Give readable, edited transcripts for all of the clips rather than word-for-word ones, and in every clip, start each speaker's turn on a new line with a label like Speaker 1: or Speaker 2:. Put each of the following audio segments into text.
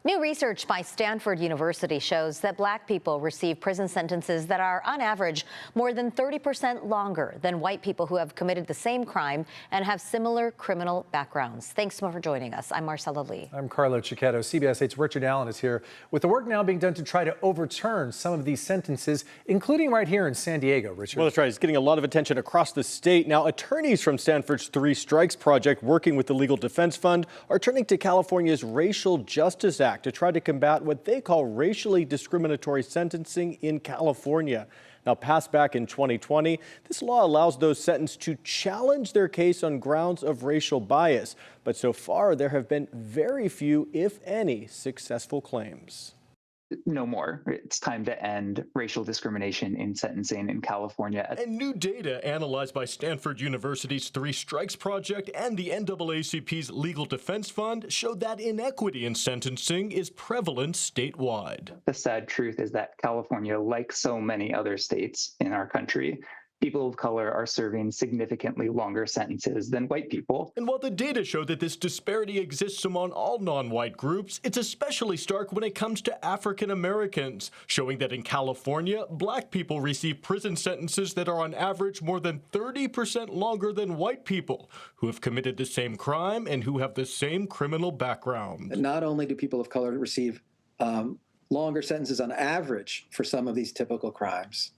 Speaker 1: New research by Stanford University shows that Black people receive prison sentences that are, on average, more than 30% longer than white people who have committed the same crime and have similar criminal backgrounds. Thanks so much for joining us. I'm Marcella Lee.
Speaker 2: I'm Carlo Cicchetto. CBS 8's Richard Allen is here with the work now being done to try to overturn some of these sentences, including right here in San Diego, Richard.
Speaker 3: Well, that's right. It's getting a lot of attention across the state. Now, attorneys from Stanford's Three Strikes Project, working with the Legal Defense Fund, are turning to California's Racial Justice Act to try to combat what they call racially discriminatory sentencing in California. Now, passed back in 2020, this law allows those sentenced to challenge their case on grounds of racial bias. But so far, there have been very few, if any, successful claims.
Speaker 4: No more. It's time to end racial discrimination in sentencing in California.
Speaker 5: And new data analyzed by Stanford University's Three Strikes Project and the NAACP's Legal Defense Fund showed that inequity in sentencing is prevalent statewide.
Speaker 4: The sad truth is that California, like so many other states in our country, people of color are serving significantly longer sentences than white people.
Speaker 5: And while the data show that this disparity exists among all non-white groups, it's especially stark when it comes to African Americans, showing that in California, Black people receive prison sentences that are on average more than 30% longer than white people who have committed the same crime and who have the same criminal background.
Speaker 6: Not only do people of color receive longer sentences on average for some of these typical crimes,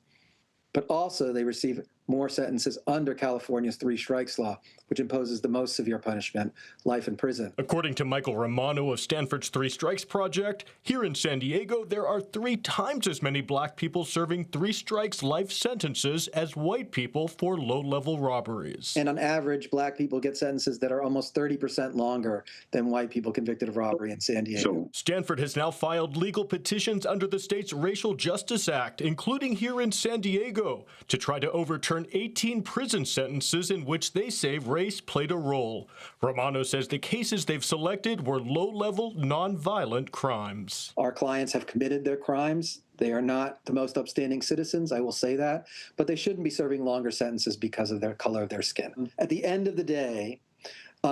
Speaker 6: but also they receive more sentences under California's Three Strikes law, which imposes the most severe punishment, life in prison.
Speaker 5: According to Michael Romano of Stanford's Three Strikes Project, here in San Diego, there are 3 times as many Black people serving 3 strikes life sentences as white people for low-level robberies.
Speaker 6: And on average, Black people get sentences that are almost 30% longer than white people convicted of robbery in San Diego.
Speaker 5: Stanford has now filed legal petitions under the state's Racial Justice Act, including here in San Diego, to try to overturn 18 prison sentences in which they say race played a role. Romano says the cases they've selected were low-level, non-violent crimes.
Speaker 6: Our clients have committed their crimes. They are not the most upstanding citizens, I will say that, but they shouldn't be serving longer sentences because of their color of their skin. At the end of the day,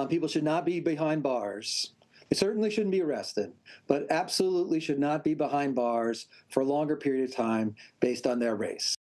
Speaker 6: people should not be behind bars. They certainly shouldn't be arrested, but absolutely should not be behind bars for a longer period of time based on their race.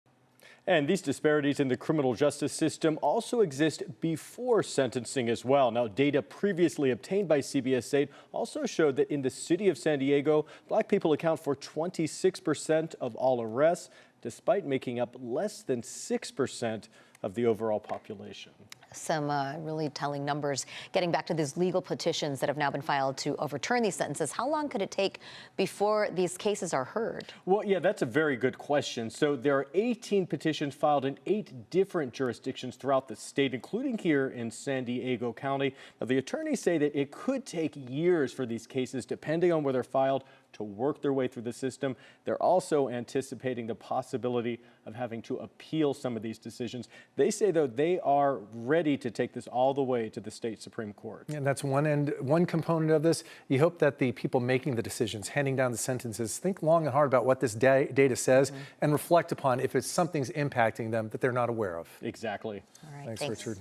Speaker 3: And these disparities in the criminal justice system also exist before sentencing as well. Now, data previously obtained by CBS 8 also showed that in the city of San Diego, Black people account for 26% of all arrests, despite making up less than 6% of the overall population.
Speaker 1: Some really telling numbers. Getting back to these legal petitions that have now been filed to overturn these sentences, how long could it take before these cases are heard?
Speaker 3: Well, yeah, that's a very good question. So there are 18 petitions filed in 8 different jurisdictions throughout the state, including here in San Diego County. Now, the attorneys say that it could take years for these cases, depending on where they're filed, to work their way through the system. They're also anticipating the possibility of having to appeal some of these decisions. They say, though, they are ready to take this all the way to the state Supreme Court.
Speaker 2: And that's one component of this. You hope that the people making the decisions, handing down the sentences, think long and hard about what this data says and reflect upon if it's something's impacting them that they're not aware of.
Speaker 3: Exactly.
Speaker 1: All right,
Speaker 2: Thanks, Richard.